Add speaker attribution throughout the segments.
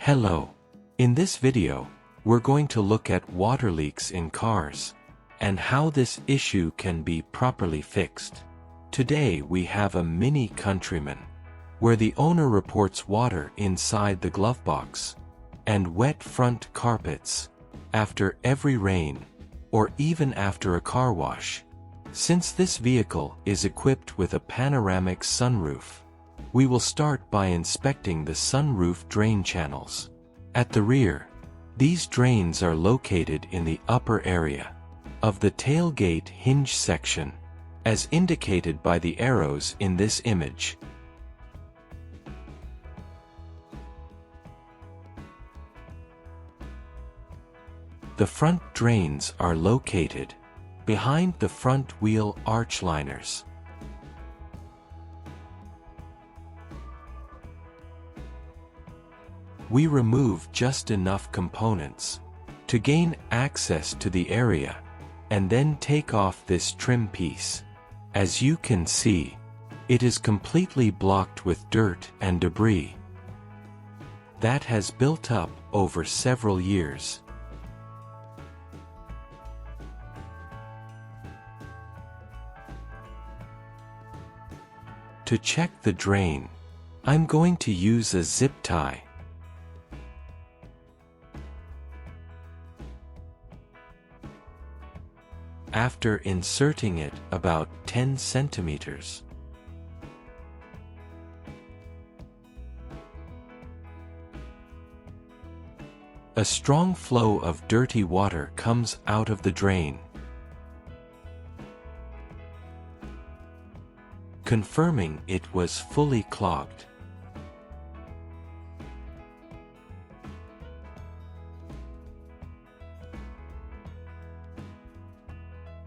Speaker 1: Hello. In this video, we're going to look at water leaks in cars, and how this issue can be properly fixed. Today we have a Mini Countryman, where the owner reports water inside the glove box, and wet front carpets, after every rain, or even after a car wash. Since this vehicle is equipped with a panoramic sunroof, we will start by inspecting the sunroof drain channels. At the rear, these drains are located in the upper area of the tailgate hinge section, as indicated by the arrows in this image. The front drains are located behind the front wheel arch liners. We remove just enough components to gain access to the area, and then take off this trim piece. As you can see, it is completely blocked with dirt and debris that has built up over several years. To check the drain, I'm going to use a zip tie. After inserting it about 10 centimeters, a strong flow of dirty water comes out of the drain, confirming it was fully clogged.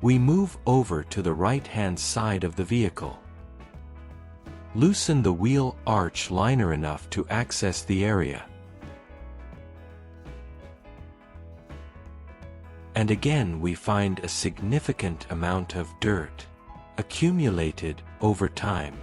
Speaker 1: We move over to the right-hand side of the vehicle. Loosen the wheel arch liner enough to access the area. And again we find a significant amount of dirt accumulated over time.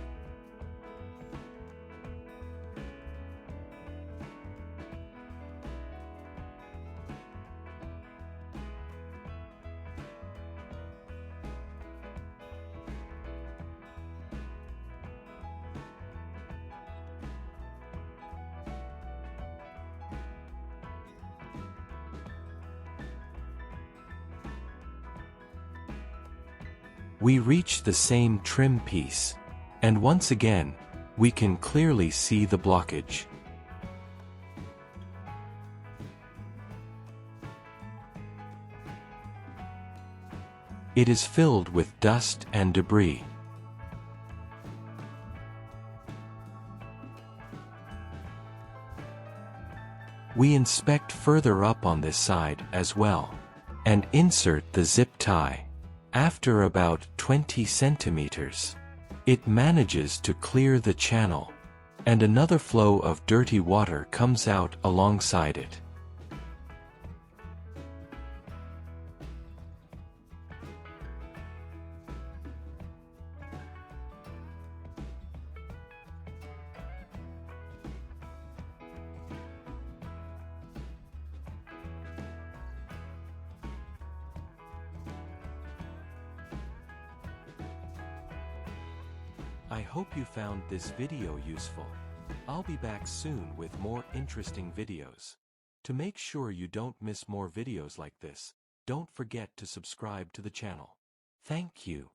Speaker 1: We reach the same trim piece, and once again, we can clearly see the blockage. It is filled with dust and debris. We inspect further up on this side as well, and insert the zip tie. After about 20 centimeters, it manages to clear the channel, and another flow of dirty water comes out alongside it. I hope you found this video useful. I'll be back soon with more interesting videos. To make sure you don't miss more videos like this, don't forget to subscribe to the channel. Thank you.